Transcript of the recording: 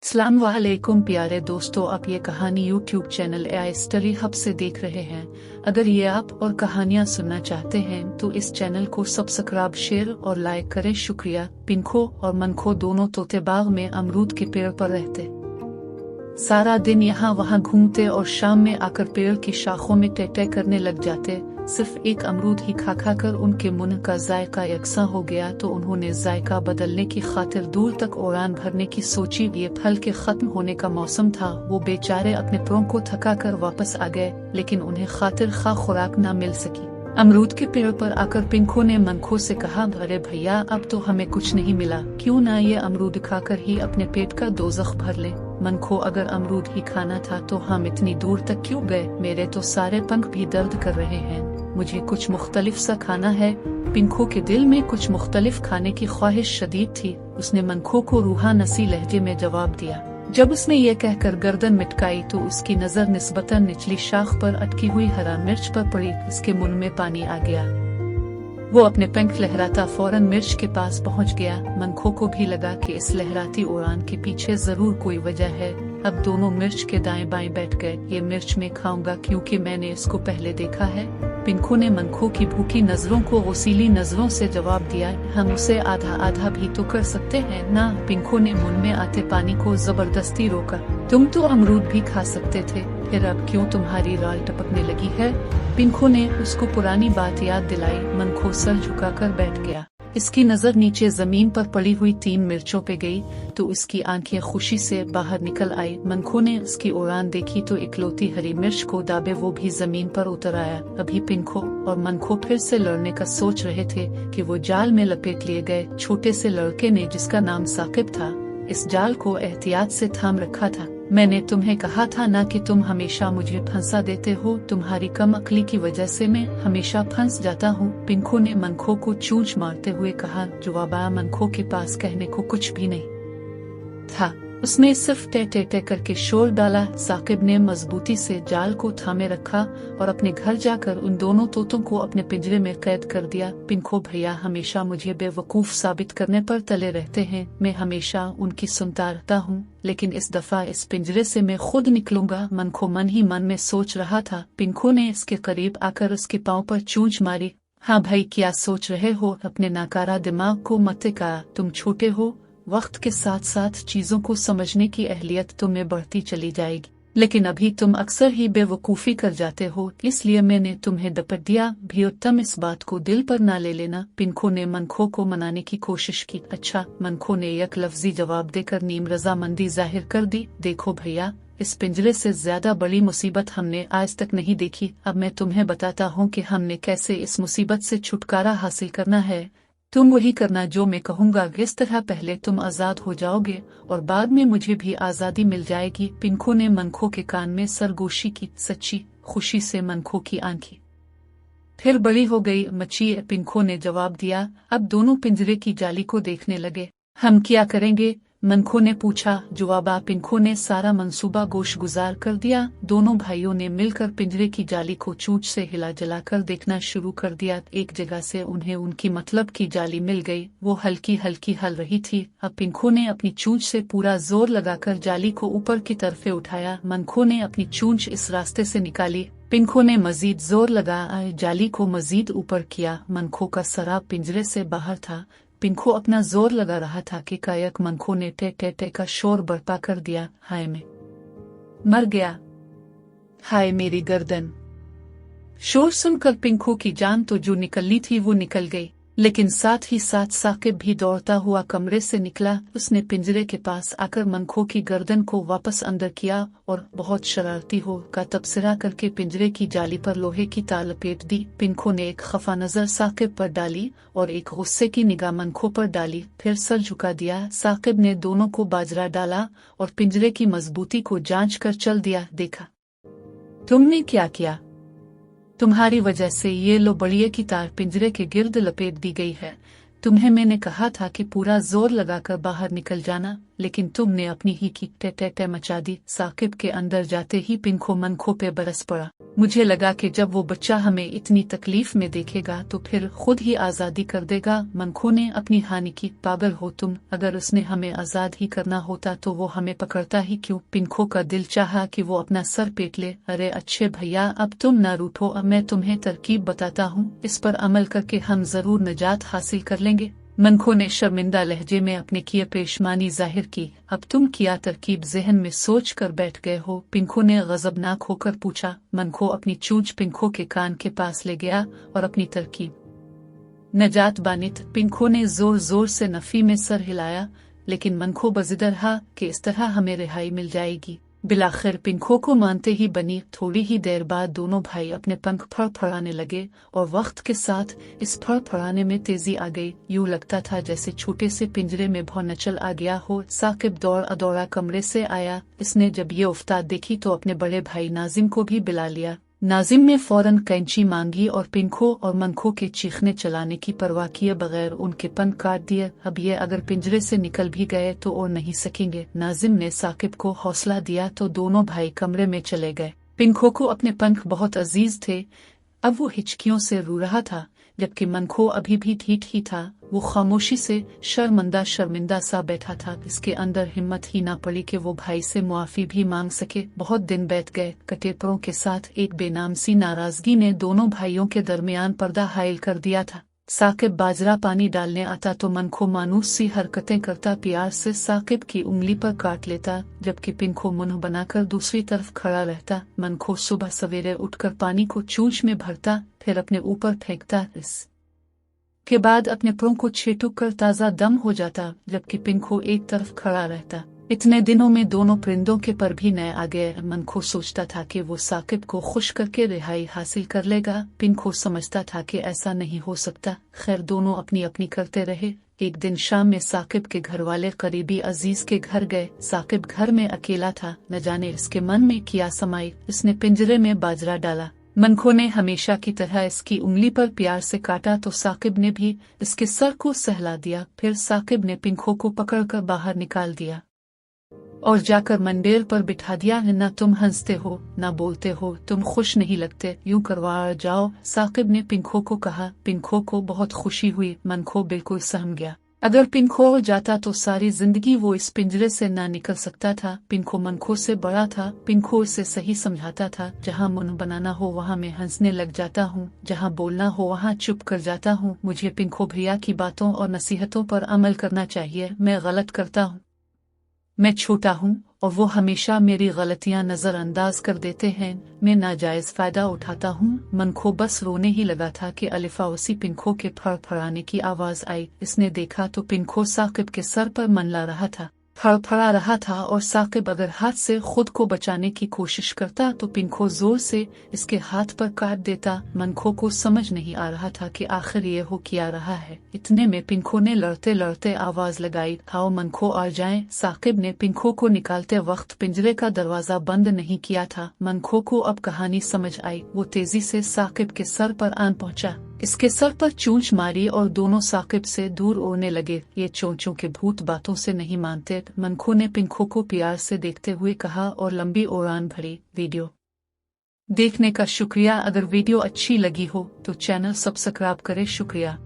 अस्सलाम वालेकुम प्यारे दोस्तों, आप ये कहानी YouTube channel AI story hub से देख रहे हैं। अगर ये आप और कहानियाँ सुनना चाहते हैं तो इस चैनल को सब्सक्राइब, शेयर और लाइक करें। शुक्रिया। पिंको और मनखो दोनों तोते बाग में अमरूद के पेड़ पर रहते। सारा दिन यहाँ वहाँ घूमते और शाम में आकर पेड़ की शाखों में टेटे करने लग जाते। सिर्फ एक अमरूद ही खा खा कर उनके मुंह का जायका यकसा हो गया तो उन्होंने जायका बदलने की खातिर दूर तक उड़ान भरने की सोची। ये फल के खत्म होने का मौसम था। वो बेचारे अपने पैरों को थका कर वापस आ गए, लेकिन उन्हें खातिर खा खुराक न मिल सकी। अमरूद के पेड़ पर आकर पिंको ने मनखो से कहा, अरे भैया, अब तो हमें कुछ नहीं मिला, क्यों ना ये अमरूद खाकर ही अपने पेट का दोज़ख भर ले। मनखो, अगर अमरूद ही खाना था तो हम इतनी दूर तक क्यों गए? मेरे तो सारे पंख भी दर्द कर रहे हैं, मुझे कुछ मुख्तलिफ सा खाना है। पिंको के दिल में कुछ मुख्तलिफ खाने की ख्वाहिश शदीद थी। उसने मनखो को रूहानसी लहजे में जवाब दिया। जब उसने ये कहकर गर्दन मिटकाई तो उसकी नजर निस्बतन निचली शाख पर अटकी हुई हरा मिर्च पर पड़ी। उसके मुंह में पानी आ गया। वो अपने पंख लहराता फौरन मिर्च के पास पहुंच गया। मनखो को भी लगा कि इस लहराती उड़ान के पीछे जरूर कोई वजह है। अब दोनों मिर्च के दाएं बाएं बैठ गए। ये मिर्च मैं खाऊंगा क्योंकि मैंने इसको पहले देखा है। पिंको ने मनखो की भूखी नजरों को गसीली नजरों से जवाब दिया, हम उसे आधा आधा भी तो कर सकते हैं ना। पिंको ने मुंह में आते पानी को जबरदस्ती रोका। तुम तो अमरूद भी खा सकते थे, फिर अब क्यों तुम्हारी राल टपकने लगी है? पिंको ने उसको पुरानी बात याद दिलाई। मनखो सर झुकाकर बैठ गया। इसकी नजर नीचे जमीन पर पड़ी हुई 3 मिर्चों पे गई तो उसकी आंखें खुशी से बाहर निकल आई। मनखो ने उसकी उड़ान देखी तो इकलौती हरी मिर्च को दाबे वो भी जमीन पर उतर आया। अभी पिंको और मनखो फिर से लड़ने का सोच रहे थे कि वो जाल में लपेट लिए गए। छोटे से लड़के ने, जिसका नाम साकिब था, इस जाल को एहतियात से थाम रखा था। मैंने तुम्हें कहा था ना कि तुम हमेशा मुझे फंसा देते हो। तुम्हारी कम अक्ली की वजह से मैं हमेशा फंस जाता हूँ। पिंको ने मनखो को चूंच मारते हुए कहा। जवाबा मनखो के पास कहने को कुछ भी नहीं था। उसने सिर्फ टे टे टे करके शोर डाला। साकिब ने मजबूती से जाल को थामे रखा और अपने घर जाकर उन दोनों तोतों को अपने पिंजरे में कैद कर दिया। पिंको भैया हमेशा मुझे बेवकूफ साबित करने पर तले रहते हैं। मैं हमेशा उनकी सुनता रहता हूँ, लेकिन इस दफा इस पिंजरे से मैं खुद निकलूंगा। मनखो मन ही मन में सोच रहा था। पिंको ने इसके करीब आकर उसके पाँव पर चूंच मारी। हाँ भाई, क्या सोच रहे हो? अपने नाकारा दिमाग को मत का, तुम छोटे हो, वक्त के साथ साथ चीजों को समझने की अहलियत तुम्हें बढ़ती चली जाएगी, लेकिन अभी तुम अक्सर ही बेवकूफी कर जाते हो, इसलिए मैंने तुम्हें दपट दिया भी। तुम इस बात को दिल पर ना ले लेना। पिंको ने मनखो को मनाने की कोशिश की। अच्छा, मनखो ने एक लफ्जी जवाब देकर नीम रजामंदी जाहिर कर दी। देखो भैया, इस पिंजरे से ज्यादा बड़ी मुसीबत हमने आज तक नहीं देखी। अब मैं तुम्हें बताता हूँ कि हमने कैसे इस मुसीबत से छुटकारा हासिल करना है। तुम वही करना जो मैं कहूँगा। इस तरह पहले तुम आजाद हो जाओगे और बाद में मुझे भी आजादी मिल जाएगी। पिंको ने मनखो के कान में सरगोशी की। सच्ची खुशी से मनखो की आंखें फिर बड़ी हो गई। मच्छी, पिंको ने जवाब दिया। अब दोनों पिंजरे की जाली को देखने लगे। हम क्या करेंगे? मनखो ने पूछा। जवाबा पिंको ने सारा मंसूबा गोश गुजार कर दिया। दोनों भाइयों ने मिलकर पिंजरे की जाली को चूंच से हिला जलाकर देखना शुरू कर दिया। एक जगह से उन्हें उनकी मतलब की जाली मिल गई। वो हल्की हल्की हल रही थी। अब पिंको ने अपनी चूंच से पूरा जोर लगाकर जाली को ऊपर की तरफ उठाया। मनखो ने अपनी चूंच इस रास्ते से निकाली। पिंको ने मजीद जोर लगा जाली को मजीद ऊपर किया। मनखो का सराब पिंजरे से बाहर था। पिंको अपना जोर लगा रहा था कि कायक मनखो ने टे टे टे का शोर बर्पा कर दिया। हाय, मैं मर गया, हाय मेरी गर्दन। शोर सुनकर पिंको की जान तो जो निकलनी थी वो निकल गई, लेकिन साथ ही साथ साकिब भी दौड़ता हुआ कमरे से निकला। उसने पिंजरे के पास आकर मनखो की गर्दन को वापस अंदर किया और बहुत शरारती हो का तबसरा करके पिंजरे की जाली पर लोहे की तार लपेट दी। पिंको ने एक खफा नजर साकिब पर डाली और एक गुस्से की निगाह मनखो पर डाली, फिर सर झुका दिया। साकिब ने दोनों को बाजरा डाला और पिंजरे की मजबूती को जांच कर चल दिया। देखा तुमने क्या किया? तुम्हारी वजह से ये लोबड़िए की तार पिंजरे के गिर्द लपेट दी गई है। तुम्हें मैंने कहा था कि पूरा जोर लगाकर बाहर निकल जाना। लेकिन तुमने अपनी ही की टे मचा दी। साकिब के अंदर जाते ही पिंखो मनखो पे बरस पड़ा। मुझे लगा कि जब वो बच्चा हमें इतनी तकलीफ में देखेगा तो फिर खुद ही आज़ादी कर देगा। मनखो ने अपनी हानि की। पागल हो तुम, अगर उसने हमें आज़ाद ही करना होता तो वो हमें पकड़ता ही क्यों? पिंखो का दिल चाहा कि वो अपना सर पेट ले। अरे अच्छे भैया, अब तुम ना रूठो, अब मैं तुम्हें तरकीब बताता हूँ, इस पर अमल करके हम जरूर निजात हासिल कर लेंगे। मनखो ने शर्मिंदा लहजे में अपने किए पेशमानी जाहिर की। अब तुम क्या तरकीब ज़हन में सोच कर बैठ गए हो? पिंखो ने गजबनाक होकर पूछा। मनखो अपनी चूंच पिंखो के कान के पास ले गया और अपनी तरकीब नजात बानित। पिंखो ने जोर जोर से नफी में सर हिलाया, लेकिन मनखो बजिद रहा कि इस तरह हमें रिहाई मिल जाएगी। बिलाखिर पिंखो को मानते ही बनी। थोड़ी ही देर बाद दोनों भाई अपने पंख फड़फड़ाने लगे और वक्त के साथ इस फड़फड़ाने में तेजी आ गई। यूं लगता था जैसे छोटे से पिंजरे में भौं नचल आ गया हो। साकिब दौड़ा कमरे से आया। इसने जब ये उफ्ताद देखी तो अपने बड़े भाई नाजिम को भी बुला लिया। नाजिम ने फौरन कैंची मांगी और पिंखो और मनखो के चीखने चलाने की परवाह किए बगैर उनके पंख काट दिए। अब ये अगर पिंजरे से निकल भी गए तो और नहीं सकेंगे। नाजिम ने साकिब को हौसला दिया तो दोनों भाई कमरे में चले गए। पिंखो को अपने पंख बहुत अजीज थे। अब वो हिचकियों से रो रहा था, जबकि मनखो अभी भी ढीठ ही था। वो खामोशी से शर्मिंदा सा बैठा था। इसके अंदर हिम्मत ही ना पड़ी कि वो भाई से मुआफी भी मांग सके। बहुत दिन बीत गए। कटे परों के साथ एक बेनाम सी नाराजगी ने दोनों भाइयों के दरमियान पर्दा हाइल कर दिया था। साकिब बाजरा पानी डालने आता तो मनखो मानूस सी हरकतें करता, प्यार से साकिब की उंगली पर काट लेता, जबकि पिंखो मुंह बनाकर दूसरी तरफ खड़ा रहता। मनखो सुबह सवेरे उठकर पानी को चूंच में भरता, फिर अपने ऊपर फेंकता। इसके बाद अपने परों को छेटुक कर ताज़ा दम हो जाता, जबकि पिंखो एक तरफ खड़ा रहता। इतने दिनों में दोनों परिंदों के पर भी नए आ गए। मनखो सोचता था कि वो साकिब को खुश करके रिहाई हासिल कर लेगा। पिंखो समझता था कि ऐसा नहीं हो सकता। खैर, दोनों अपनी अपनी करते रहे। एक दिन शाम में साकिब के घर वाले करीबी अजीज के घर गए। साकिब घर में अकेला था। न जाने इसके मन में क्या समाई। इसने पिंजरे में बाजरा डाला। मनखो ने हमेशा की तरह इसकी उंगली पर प्यार से काटा तो साकिब ने भी इसके सर को सहला दिया। फिर साकिब ने पिंखो को पकड़कर बाहर निकाल दिया और जाकर मंडेर पर बिठा दिया। न तुम हंसते हो, न बोलते हो, तुम खुश नहीं लगते, यूं करवा जाओ, साकिब ने पिंखो को कहा। पिंखो को बहुत खुशी हुई। मनखो बिल्कुल सहम गया। अगर पिंखो जाता तो सारी जिंदगी वो इस पिंजरे से ना निकल सकता था। पिंखो मनखो से बड़ा था। पिंखो उसे सही समझाता था। जहाँ मुंह बनाना हो वहाँ मैं हंसने लग जाता हूँ, जहाँ बोलना हो वहाँ चुप कर जाता हूँ। मुझे पिंखो भैया की बातों और नसीहतों पर अमल करना चाहिए। मैं गलत करता हूँ, मैं छोटा हूँ और वो हमेशा मेरी गलतियाँ नजरअंदाज कर देते हैं। मैं नाजायज फायदा उठाता हूँ। मनखो बस रोने ही लगा था कि अलिफा उसी पिंखो के फड़फड़ाने की आवाज आई। इसने देखा तो पिंखो साकिब के सर पर मनला रहा था, फड़फड़ा रहा था, और साकिब अगर हाथ से खुद को बचाने की कोशिश करता तो पिंखो जोर से इसके हाथ पर काट देता। मनखो को समझ नहीं आ रहा था कि आखिर ये हो क्या रहा है। इतने में पिंखो ने लड़ते लड़ते आवाज लगाई, आओ मनखो आ जाएं। साकिब ने पिंखो को निकालते वक्त पिंजरे का दरवाजा बंद नहीं किया था। मनखो को अब कहानी समझ आई। वो तेजी से साकिब के सर पर आन पहुंचा, इसके सर पर चोंच मारी और दोनों साकिब से दूर उड़ने लगे। ये चोंचों के भूत बातों से नहीं मानते, मनखो ने पिंखो को प्यार से देखते हुए कहा और लंबी उड़ान भरी। वीडियो देखने का शुक्रिया। अगर वीडियो अच्छी लगी हो तो चैनल सब्सक्राइब करें। शुक्रिया।